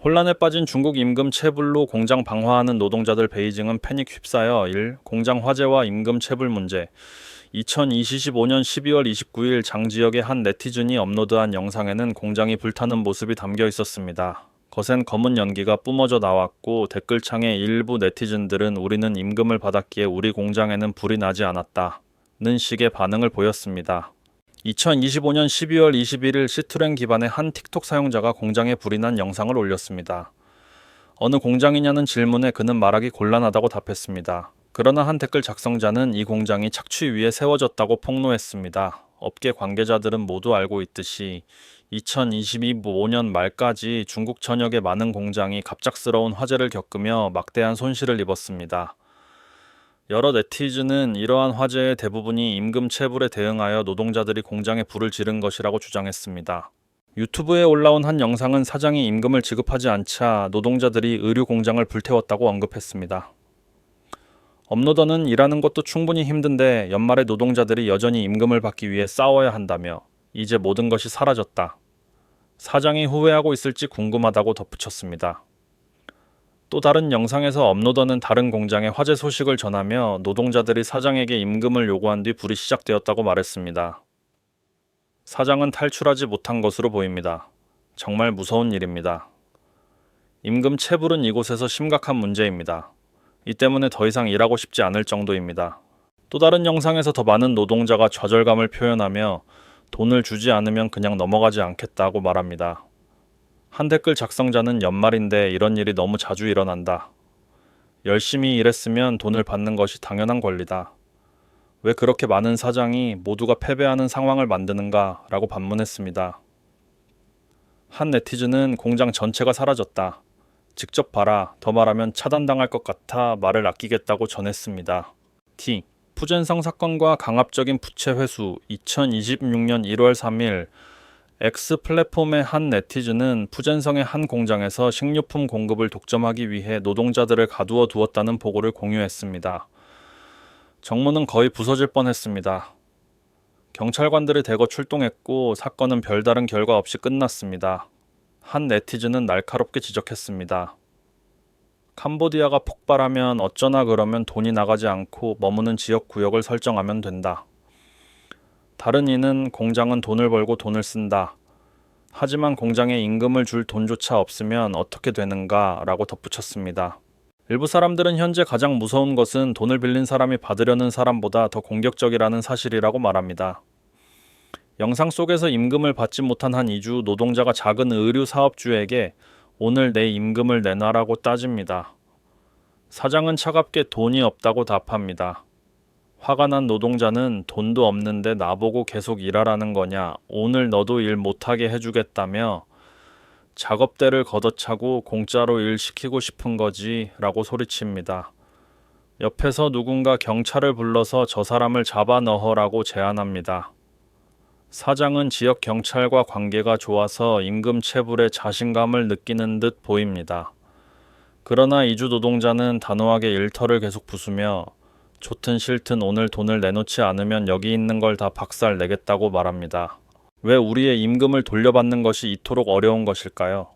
혼란에 빠진 중국 임금 체불로 공장 방화하는 노동자들 베이징은 패닉 휩싸여 1. 공장 화재와 임금 체불 문제. 2025년 12월 29일 장지역의 한 네티즌이 업로드한 영상에는 공장이 불타는 모습이 담겨 있었습니다. 거센 검은 연기가 뿜어져 나왔고 댓글창에 일부 네티즌들은 우리는 임금을 받았기에 우리 공장에는 불이 나지 않았다는 식의 반응을 보였습니다. 2025년 12월 21일 시트렝 기반의 한 틱톡 사용자가 공장에 불이 난 영상을 올렸습니다. 어느 공장이냐는 질문에 그는 말하기 곤란하다고 답했습니다. 그러나 한 댓글 작성자는 이 공장이 착취 위에 세워졌다고 폭로했습니다. 업계 관계자들은 모두 알고 있듯이 2025년 말까지 중국 전역의 많은 공장이 갑작스러운 화재를 겪으며 막대한 손실을 입었습니다. 여러 네티즌은 이러한 화재의 대부분이 임금 체불에 대응하여 노동자들이 공장에 불을 지른 것이라고 주장했습니다. 유튜브에 올라온 한 영상은 사장이 임금을 지급하지 않자 노동자들이 의류 공장을 불태웠다고 언급했습니다. 업로더는 일하는 것도 충분히 힘든데 연말에 노동자들이 여전히 임금을 받기 위해 싸워야 한다며 이제 모든 것이 사라졌다. 사장이 후회하고 있을지 궁금하다고 덧붙였습니다. 또 다른 영상에서 업로더는 다른 공장의 화재 소식을 전하며 노동자들이 사장에게 임금을 요구한 뒤 불이 시작되었다고 말했습니다. 사장은 탈출하지 못한 것으로 보입니다. 정말 무서운 일입니다. 임금 체불은 이곳에서 심각한 문제입니다. 이 때문에 더 이상 일하고 싶지 않을 정도입니다. 또 다른 영상에서 더 많은 노동자가 좌절감을 표현하며 돈을 주지 않으면 그냥 넘어가지 않겠다고 말합니다. 한 댓글 작성자는 연말인데 이런 일이 너무 자주 일어난다. 열심히 일했으면 돈을 받는 것이 당연한 권리다. 왜 그렇게 많은 사장이 모두가 패배하는 상황을 만드는가? 라고 반문했습니다. 한 네티즌은 공장 전체가 사라졌다. 직접 봐라. 더 말하면 차단당할 것 같아 말을 아끼겠다고 전했습니다. T. 푸젠성 사건과 강압적인 부채 회수. 2026년 1월 3일 X 플랫폼의 한 네티즌은 푸젠성의 한 공장에서 식료품 공급을 독점하기 위해 노동자들을 가두어 두었다는 보고를 공유했습니다. 정문은 거의 부서질 뻔했습니다. 경찰관들이 대거 출동했고 사건은 별다른 결과 없이 끝났습니다. 한 네티즌은 날카롭게 지적했습니다. 캄보디아가 폭발하면 어쩌나 그러면 돈이 나가지 않고 머무는 지역 구역을 설정하면 된다. 다른 이는 공장은 돈을 벌고 돈을 쓴다. 하지만 공장에 임금을 줄 돈조차 없으면 어떻게 되는가? 라고 덧붙였습니다. 일부 사람들은 현재 가장 무서운 것은 돈을 빌린 사람이 받으려는 사람보다 더 공격적이라는 사실이라고 말합니다. 영상 속에서 임금을 받지 못한 한 이주 노동자가 작은 의류 사업주에게 오늘 내 임금을 내놔라고 따집니다. 사장은 차갑게 돈이 없다고 답합니다. 화가 난 노동자는 돈도 없는데 나보고 계속 일하라는 거냐, 오늘 너도 일 못하게 해주겠다며 작업대를 걷어차고 공짜로 일 시키고 싶은 거지 라고 소리칩니다. 옆에서 누군가 경찰을 불러서 저 사람을 잡아 넣어라고 제안합니다. 사장은 지역 경찰과 관계가 좋아서 임금 체불에 자신감을 느끼는 듯 보입니다. 그러나 이주 노동자는 단호하게 일터를 계속 부수며 좋든 싫든 오늘 돈을 내놓지 않으면 여기 있는 걸 다 박살 내겠다고 말합니다. 왜 우리의 임금을 돌려받는 것이 이토록 어려운 것일까요?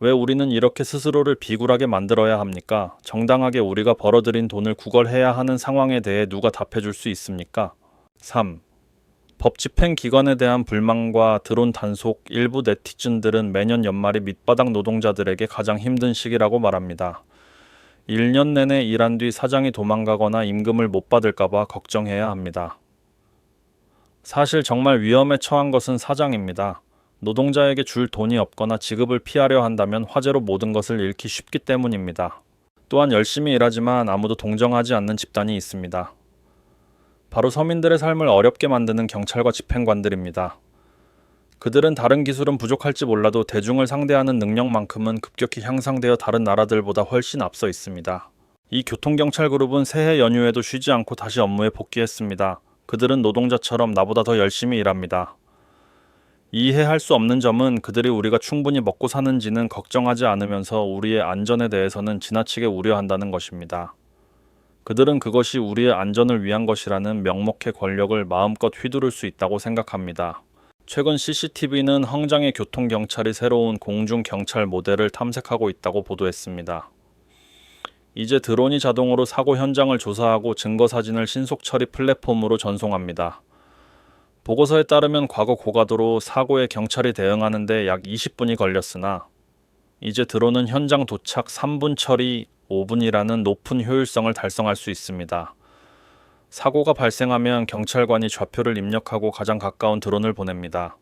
왜 우리는 이렇게 스스로를 비굴하게 만들어야 합니까? 정당하게 우리가 벌어들인 돈을 구걸해야 하는 상황에 대해 누가 답해줄 수 있습니까? 3. 법 집행 기관에 대한 불만과 드론 단속. 일부 네티즌들은 매년 연말이 밑바닥 노동자들에게 가장 힘든 시기라고 말합니다. 1년 내내 일한 뒤 사장이 도망가거나 임금을 못 받을까봐 걱정해야 합니다. 사실 정말 위험에 처한 것은 사장입니다. 노동자에게 줄 돈이 없거나 지급을 피하려 한다면 화재로 모든 것을 잃기 쉽기 때문입니다. 또한 열심히 일하지만 아무도 동정하지 않는 집단이 있습니다. 바로 서민들의 삶을 어렵게 만드는 경찰과 집행관들입니다. 그들은 다른 기술은 부족할지 몰라도 대중을 상대하는 능력만큼은 급격히 향상되어 다른 나라들보다 훨씬 앞서 있습니다. 이 교통경찰 그룹은 새해 연휴에도 쉬지 않고 다시 업무에 복귀했습니다. 그들은 노동자처럼 나보다 더 열심히 일합니다. 이해할 수 없는 점은 그들이 우리가 충분히 먹고 사는지는 걱정하지 않으면서 우리의 안전에 대해서는 지나치게 우려한다는 것입니다. 그들은 그것이 우리의 안전을 위한 것이라는 명목의 권력을 마음껏 휘두를 수 있다고 생각합니다. 최근 CCTV는 황장의 교통경찰이 새로운 공중경찰 모델을 탐색하고 있다고 보도했습니다. 이제 드론이 자동으로 사고 현장을 조사하고 증거 사진을 신속 처리 플랫폼으로 전송합니다. 보고서에 따르면 과거 고가도로 사고에 경찰이 대응하는 데 약 20분이 걸렸으나 이제 드론은 현장 도착 3분 처리 5분이라는 높은 효율성을 달성할 수 있습니다. 사고가 발생하면 경찰관이 좌표를 입력하고 가장 가까운 드론을 보냅니다.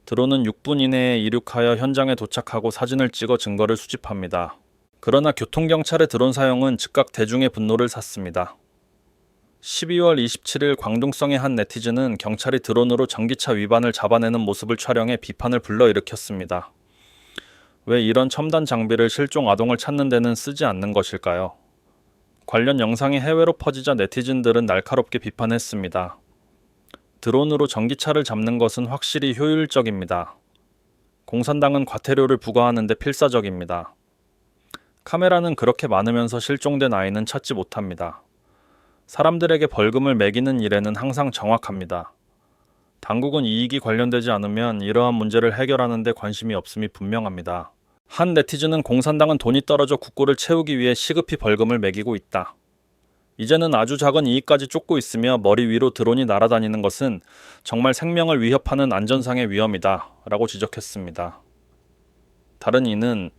드론은 6분 이내에 이륙하여 현장에 도착하고 사진을 찍어 증거를 수집합니다. 그러나 교통경찰의 드론 사용은 즉각 대중의 분노를 샀습니다. 12월 27일 광둥성의 한 네티즌은 경찰이 드론으로 전기차 위반을 잡아내는 모습을 촬영해 비판을 불러일으켰습니다. 왜 이런 첨단 장비를 실종 아동을 찾는 데는 쓰지 않는 것일까요? 관련 영상이 해외로 퍼지자 네티즌들은 날카롭게 비판했습니다. 드론으로 전기차를 잡는 것은 확실히 효율적입니다. 공산당은 과태료를 부과하는 데 필사적입니다. 카메라는 그렇게 많으면서 실종된 아이는 찾지 못합니다. 사람들에게 벌금을 매기는 일에는 항상 정확합니다. 당국은 이익이 관련되지 않으면 이러한 문제를 해결하는 데 관심이 없음이 분명합니다. 한 네티즌은 공산당은 돈이 떨어져 국고를 채우기 위해 시급히 벌금을 매기고 있다. 이제는 아주 작은 이익까지 쫓고 있으며 머리 위로 드론이 날아다니는 것은 정말 생명을 위협하는 안전상의 위험이다 라고 지적했습니다. 다른 이는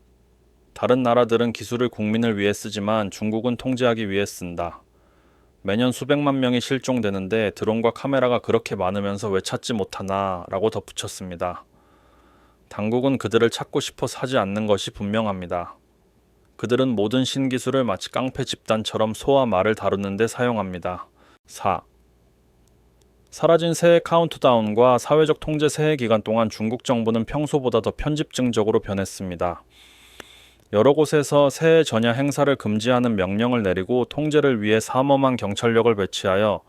다른 나라들은 기술을 국민을 위해 쓰지만 중국은 통제하기 위해 쓴다. 매년 수백만 명이 실종되는데 드론과 카메라가 그렇게 많으면서 왜 찾지 못하나 라고 덧붙였습니다. 당국은 그들을 찾고 싶어 사지 않는 것이 분명합니다. 그들은 모든 신기술을 마치 깡패 집단처럼 소와 말을 다루는 데 사용합니다. 4. 사라진 새해 카운트다운과 사회적 통제 새해 기간 동안 중국 정부는 평소보다 더 편집증적으로 변했습니다. 여러 곳에서 새해 전야 행사를 금지하는 명령을 내리고 통제를 위해 삼엄한 경찰력을 배치하여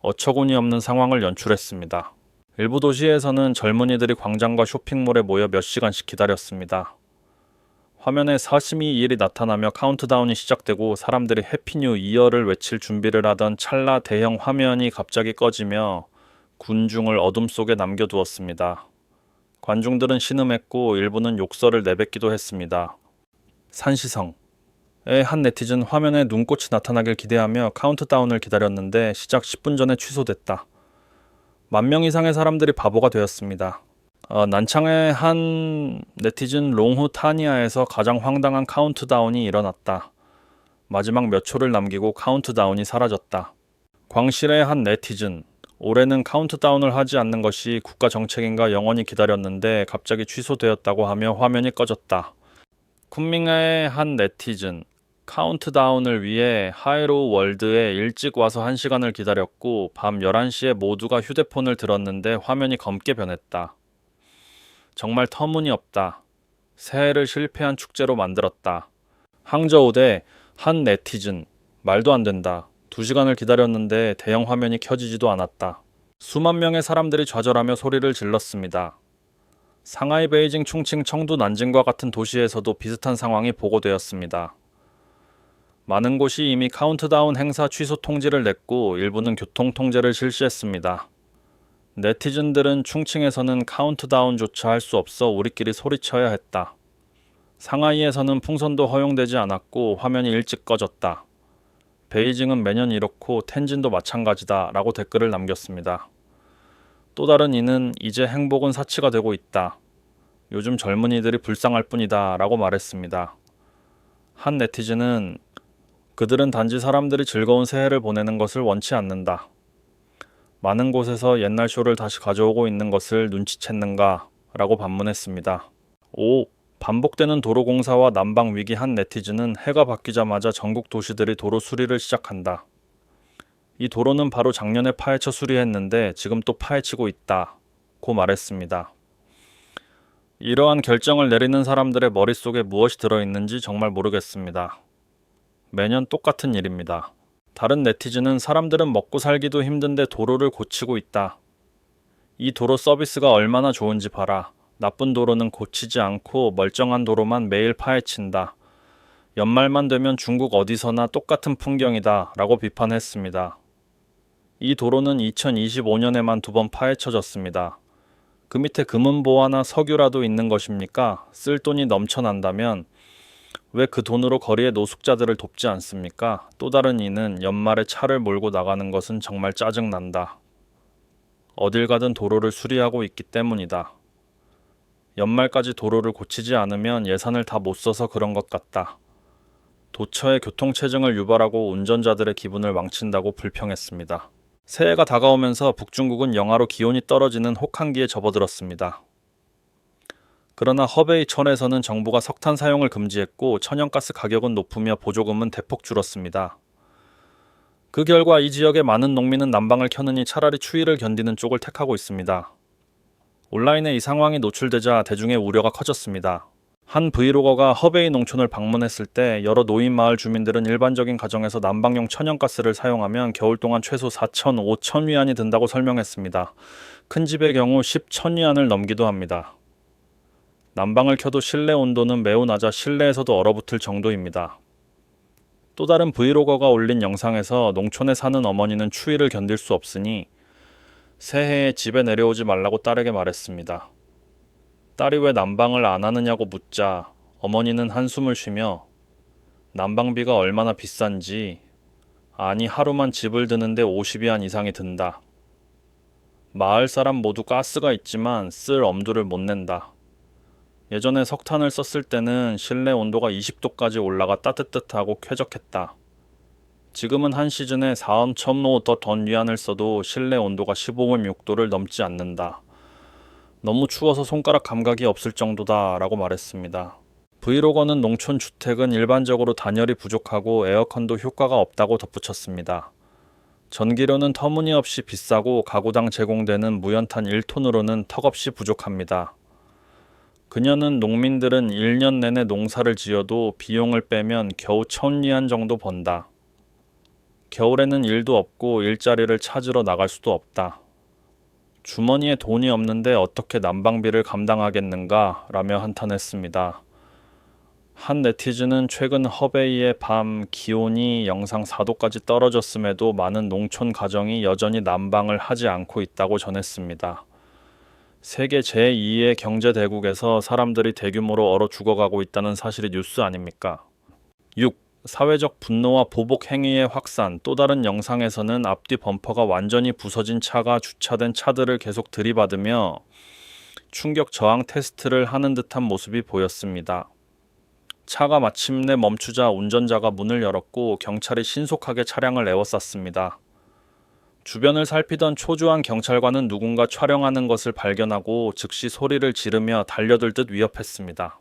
어처구니 없는 상황을 연출했습니다. 일부 도시에서는 젊은이들이 광장과 쇼핑몰에 모여 몇 시간씩 기다렸습니다. 화면에 사시미 2일이 나타나며 카운트다운이 시작되고 사람들이 해피 뉴 이어를 외칠 준비를 하던 찰나 대형 화면이 갑자기 꺼지며 군중을 어둠 속에 남겨두었습니다. 관중들은 신음했고 일부는 욕설을 내뱉기도 했습니다. 산시성의 한 네티즌 화면에 눈꽃이 나타나길 기대하며 카운트다운을 기다렸는데 시작 10분 전에 취소됐다. 10,000명 이상의 사람들이 바보가 되었습니다. 난창의 한 네티즌 롱후 타니아에서 가장 황당한 카운트다운이 일어났다. 마지막 몇 초를 남기고 카운트다운이 사라졌다. 광실의 한 네티즌, 올해는 카운트다운을 하지 않는 것이 국가 정책인가 영원히 기다렸는데 갑자기 취소되었다고 하며 화면이 꺼졌다. 쿤밍의 한 네티즌, 카운트다운을 위해 하이로우 월드에 일찍 와서 1시간을 기다렸고 밤 11시에 모두가 휴대폰을 들었는데 화면이 검게 변했다. 정말 터무니없다. 새해를 실패한 축제로 만들었다. 항저우대 한 네티즌, 말도 안 된다. 2시간을 기다렸는데 대형 화면이 켜지지도 않았다. 수만 명의 사람들이 좌절하며 소리를 질렀습니다. 상하이, 베이징, 충칭, 청두, 난징과 같은 도시에서도 비슷한 상황이 보고되었습니다. 많은 곳이 이미 카운트다운 행사 취소 통지를 냈고 일부는 교통 통제를 실시했습니다. 네티즌들은 충칭에서는 카운트다운조차 할 수 없어 우리끼리 소리쳐야 했다. 상하이에서는 풍선도 허용되지 않았고 화면이 일찍 꺼졌다. 베이징은 매년 이렇고 텐진도 마찬가지다 라고 댓글을 남겼습니다. 또 다른 이는 이제 행복은 사치가 되고 있다. 요즘 젊은이들이 불쌍할 뿐이다 라고 말했습니다. 한 네티즌은 그들은 단지 사람들이 즐거운 새해를 보내는 것을 원치 않는다. 많은 곳에서 옛날 쇼를 다시 가져오고 있는 것을 눈치챘는가? 라고 반문했습니다. 5. 반복되는 도로 공사와 난방 위기. 한 네티즌은 해가 바뀌자마자 전국 도시들이 도로 수리를 시작한다. 이 도로는 바로 작년에 파헤쳐 수리했는데 지금 또 파헤치고 있다. 고 말했습니다. 이러한 결정을 내리는 사람들의 머릿속에 무엇이 들어있는지 정말 모르겠습니다. 매년 똑같은 일입니다. 다른 네티즌은 사람들은 먹고 살기도 힘든데 도로를 고치고 있다. 이 도로 서비스가 얼마나 좋은지 봐라. 나쁜 도로는 고치지 않고 멀쩡한 도로만 매일 파헤친다. 연말만 되면 중국 어디서나 똑같은 풍경이다 라고 비판했습니다. 이 도로는 2025년에만 2번 파헤쳐졌습니다. 그 밑에 금은보화나 석유라도 있는 것입니까? 쓸 돈이 넘쳐난다면 왜 그 돈으로 거리의 노숙자들을 돕지 않습니까? 또 다른 이는 연말에 차를 몰고 나가는 것은 정말 짜증난다. 어딜 가든 도로를 수리하고 있기 때문이다. 연말까지 도로를 고치지 않으면 예산을 다 못 써서 그런 것 같다. 도처에 교통체증을 유발하고 운전자들의 기분을 망친다고 불평했습니다. 새해가 다가오면서 북중국은 영하로 기온이 떨어지는 혹한기에 접어들었습니다. 그러나 허베이천에서는 정부가 석탄 사용을 금지했고 천연가스 가격은 높으며 보조금은 대폭 줄었습니다. 그 결과 이 지역의 많은 농민은 난방을 켜느니 차라리 추위를 견디는 쪽을 택하고 있습니다. 온라인에 이 상황이 노출되자 대중의 우려가 커졌습니다. 한 브이로거가 허베이 농촌을 방문했을 때 여러 노인 마을 주민들은 일반적인 가정에서 난방용 천연가스를 사용하면 겨울 동안 최소 4천, 5천 위안이 든다고 설명했습니다. 큰 집의 경우 10천 위안을 넘기도 합니다. 난방을 켜도 실내 온도는 매우 낮아 실내에서도 얼어붙을 정도입니다. 또 다른 브이로거가 올린 영상에서 농촌에 사는 어머니는 추위를 견딜 수 없으니 새해에 집에 내려오지 말라고 딸에게 말했습니다. 딸이 왜 난방을 안 하느냐고 묻자 어머니는 한숨을 쉬며 난방비가 얼마나 비싼지, 아니 하루만 집을 드는데 50위안 이상이 든다. 마을 사람 모두 가스가 있지만 쓸 엄두를 못 낸다. 예전에 석탄을 썼을 때는 실내 온도가 20도까지 올라가 따뜻하고 쾌적했다. 지금은 한 시즌에 4.5더 위안을 써도 실내 온도가 15.6도를 넘지 않는다. 너무 추워서 손가락 감각이 없을 정도다 라고 말했습니다. 브이로거는 농촌 주택은 일반적으로 단열이 부족하고 에어컨도 효과가 없다고 덧붙였습니다. 전기료는 터무니없이 비싸고 가구당 제공되는 무연탄 1톤으로는 턱없이 부족합니다. 그녀는 농민들은 1년 내내 농사를 지어도 비용을 빼면 겨우 1,000위안 정도 번다. 겨울에는 일도 없고 일자리를 찾으러 나갈 수도 없다. 주머니에 돈이 없는데 어떻게 난방비를 감당하겠는가? 라며 한탄했습니다. 한 네티즌은 최근 허베이의 밤 기온이 영상 4도까지 떨어졌음에도 많은 농촌 가정이 여전히 난방을 하지 않고 있다고 전했습니다. 세계 제2의 경제대국에서 사람들이 대규모로 얼어 죽어가고 있다는 사실이 뉴스 아닙니까? 6. 사회적 분노와 보복 행위의 확산. 또 다른 영상에서는 앞뒤 범퍼가 완전히 부서진 차가 주차된 차들을 계속 들이받으며 충격 저항 테스트를 하는 듯한 모습이 보였습니다. 차가 마침내 멈추자 운전자가 문을 열었고 경찰이 신속하게 차량을 에워쌌습니다. 주변을 살피던 초조한 경찰관은 누군가 촬영하는 것을 발견하고 즉시 소리를 지르며 달려들 듯 위협했습니다.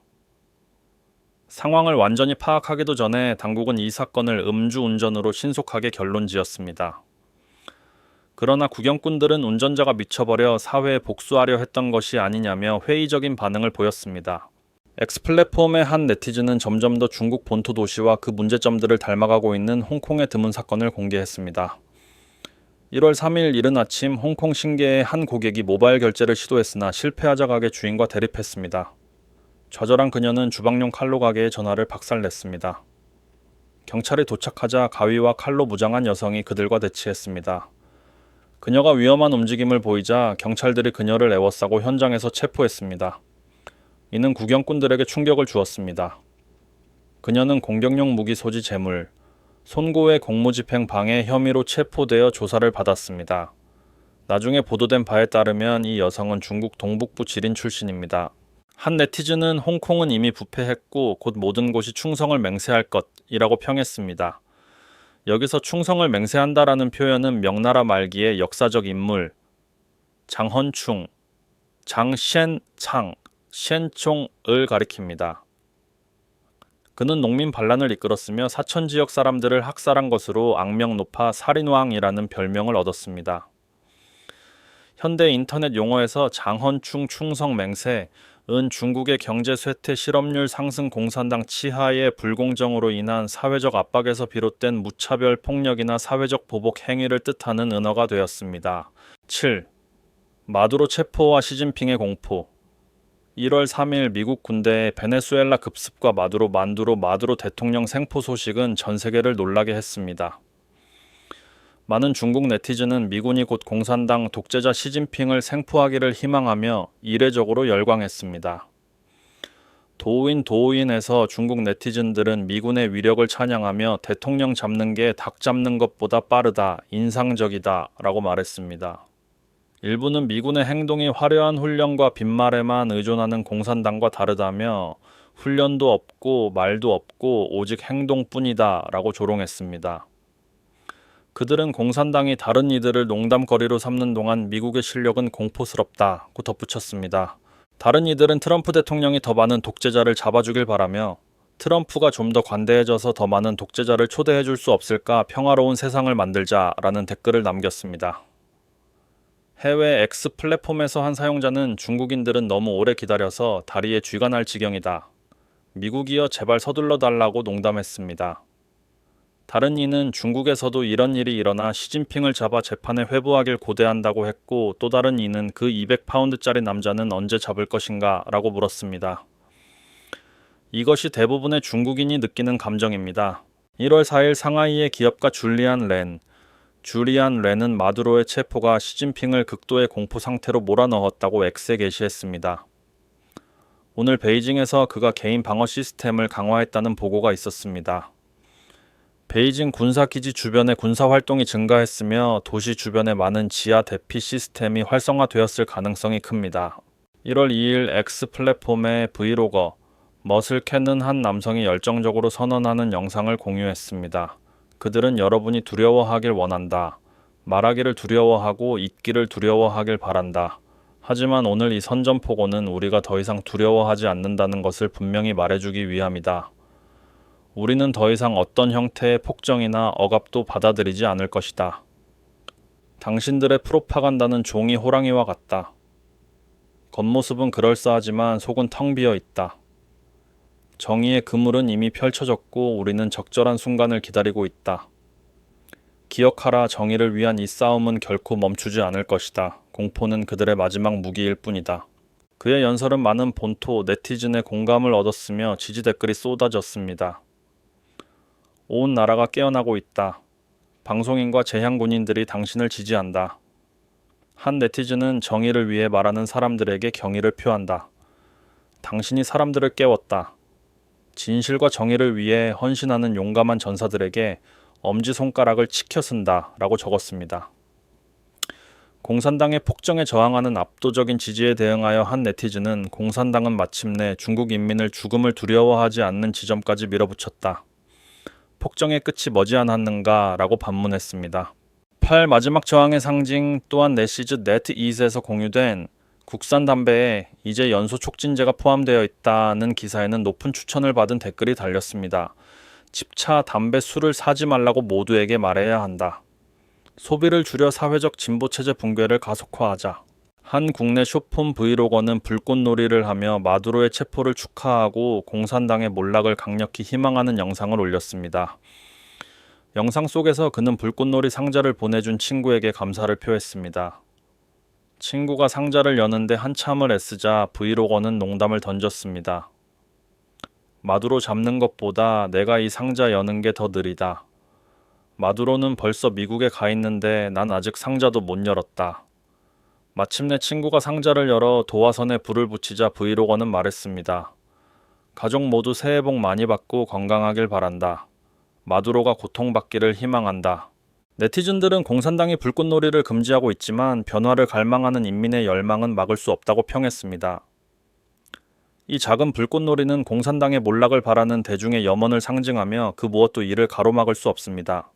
상황을 완전히 파악하기도 전에 당국은 이 사건을 음주운전으로 신속하게 결론지었습니다. 그러나 구경꾼들은 운전자가 미쳐버려 사회에 복수하려 했던 것이 아니냐며 회의적인 반응을 보였습니다. X플랫폼의 한 네티즌은 점점 더 중국 본토 도시와 그 문제점들을 닮아가고 있는 홍콩의 드문 사건을 공개했습니다. 1월 3일 이른 아침 홍콩 신계의 한 고객이 모바일 결제를 시도했으나 실패하자 가게 주인과 대립했습니다. 좌절한 그녀는 주방용 칼로 가게에 전화를 박살냈습니다. 경찰이 도착하자 가위와 칼로 무장한 여성이 그들과 대치했습니다. 그녀가 위험한 움직임을 보이자 경찰들이 그녀를 에워싸고 현장에서 체포했습니다. 이는 구경꾼들에게 충격을 주었습니다. 그녀는 공격용 무기 소지 재물, 손고의 공무집행 방해 혐의로 체포되어 조사를 받았습니다. 나중에 보도된 바에 따르면 이 여성은 중국 동북부 지린 출신입니다. 한 네티즌은 홍콩은 이미 부패했고 곧 모든 곳이 충성을 맹세할 것이라고 평했습니다. 여기서 충성을 맹세한다라는 표현은 명나라 말기의 역사적 인물 장헌충, 장셴창, 셴총을 가리킵니다. 그는 농민 반란을 이끌었으며 사천 지역 사람들을 학살한 것으로 악명 높아 살인왕이라는 별명을 얻었습니다. 현대 인터넷 용어에서 장헌충 충성 맹세은 중국의 경제 쇠퇴, 실업률 상승, 공산당 치하의 불공정으로 인한 사회적 압박에서 비롯된 무차별 폭력이나 사회적 보복 행위를 뜻하는 은어가 되었습니다. 7. 마두로 체포와 시진핑의 공포. 1월 3일 미국 군대의 베네수엘라 급습과 마두로 대통령 생포 소식은 전 세계를 놀라게 했습니다. 많은 중국 네티즌은 미군이 곧 공산당 독재자 시진핑을 생포하기를 희망하며 이례적으로 열광했습니다. 도우인에서 중국 네티즌들은 미군의 위력을 찬양하며 대통령 잡는 게 닭 잡는 것보다 빠르다, 인상적이다 라고 말했습니다. 일부는 미군의 행동이 화려한 훈련과 빈말에만 의존하는 공산당과 다르다며 훈련도 없고 말도 없고 오직 행동뿐이다 라고 조롱했습니다. 그들은 공산당이 다른 이들을 농담거리로 삼는 동안 미국의 실력은 공포스럽다고 덧붙였습니다. 다른 이들은 트럼프 대통령이 더 많은 독재자를 잡아주길 바라며 트럼프가 좀 더 관대해져서 더 많은 독재자를 초대해 줄 수 없을까 평화로운 세상을 만들자라는 댓글을 남겼습니다. 해외 X 플랫폼에서 한 사용자는 중국인들은 너무 오래 기다려서 다리에 쥐가 날 지경이다. 미국이여 제발 서둘러 달라고 농담했습니다. 다른 이는 중국에서도 이런 일이 일어나 시진핑을 잡아 재판에 회부하길 고대한다고 했고 또 다른 이는 그 200파운드짜리 남자는 언제 잡을 것인가 라고 물었습니다. 이것이 대부분의 중국인이 느끼는 감정입니다. 1월 4일 상하이의 기업가 줄리안 렌은 마두로의 체포가 시진핑을 극도의 공포 상태로 몰아넣었다고 X에 게시했습니다. 오늘 베이징에서 그가 개인 방어 시스템을 강화했다는 보고가 있었습니다. 베이징 군사기지 주변의 군사활동이 증가했으며 도시 주변에 많은 지하 대피 시스템이 활성화되었을 가능성이 큽니다. 1월 2일 X 플랫폼의 브이로거 멋을 캐는 한 남성이 열정적으로 선언하는 영상을 공유했습니다. 그들은 여러분이 두려워하길 원한다. 말하기를 두려워하고 잊기를 두려워하길 바란다. 하지만 오늘 이 선전포고는 우리가 더 이상 두려워하지 않는다는 것을 분명히 말해주기 위함이다. 우리는 더 이상 어떤 형태의 폭정이나 억압도 받아들이지 않을 것이다. 당신들의 프로파간다는 종이 호랑이와 같다. 겉모습은 그럴싸하지만 속은 텅 비어 있다. 정의의 그물은 이미 펼쳐졌고 우리는 적절한 순간을 기다리고 있다. 기억하라, 정의를 위한 이 싸움은 결코 멈추지 않을 것이다. 공포는 그들의 마지막 무기일 뿐이다. 그의 연설은 많은 본토, 네티즌의 공감을 얻었으며 지지 댓글이 쏟아졌습니다. 온 나라가 깨어나고 있다. 방송인과 재향군인들이 당신을 지지한다. 한 네티즌은 정의를 위해 말하는 사람들에게 경의를 표한다. 당신이 사람들을 깨웠다. 진실과 정의를 위해 헌신하는 용감한 전사들에게 엄지손가락을 치켜쓴다 라고 적었습니다. 공산당의 폭정에 저항하는 압도적인 지지에 대응하여 한 네티즌은 공산당은 마침내 중국 인민을 죽음을 두려워하지 않는 지점까지 밀어붙였다. 폭정의 끝이 머지않았는가 라고 반문했습니다. 8 마지막 저항의 상징 또한 네시즈 네트잇에서 공유된 국산 담배에 이제 연소 촉진제가 포함되어 있다는 기사에는 높은 추천을 받은 댓글이 달렸습니다. 집차 담배, 술을 사지 말라고 모두에게 말해야 한다. 소비를 줄여 사회적 진보체제 붕괴를 가속화하자. 한 국내 쇼폼 브이로거는 불꽃놀이를 하며 마두로의 체포를 축하하고 공산당의 몰락을 강력히 희망하는 영상을 올렸습니다. 영상 속에서 그는 불꽃놀이 상자를 보내준 친구에게 감사를 표했습니다. 친구가 상자를 여는데 한참을 애쓰자 브이로거는 농담을 던졌습니다. 마두로 잡는 것보다 내가 이 상자 여는 게 더 느리다. 마두로는 벌써 미국에 가 있는데 난 아직 상자도 못 열었다. 마침내 친구가 상자를 열어 도화선에 불을 붙이자 브이로거는 말했습니다. 가족 모두 새해 복 많이 받고 건강하길 바란다. 마두로가 고통받기를 희망한다. 네티즌들은 공산당이 불꽃놀이를 금지하고 있지만 변화를 갈망하는 인민의 열망은 막을 수 없다고 평했습니다. 이 작은 불꽃놀이는 공산당의 몰락을 바라는 대중의 염원을 상징하며 그 무엇도 이를 가로막을 수 없습니다.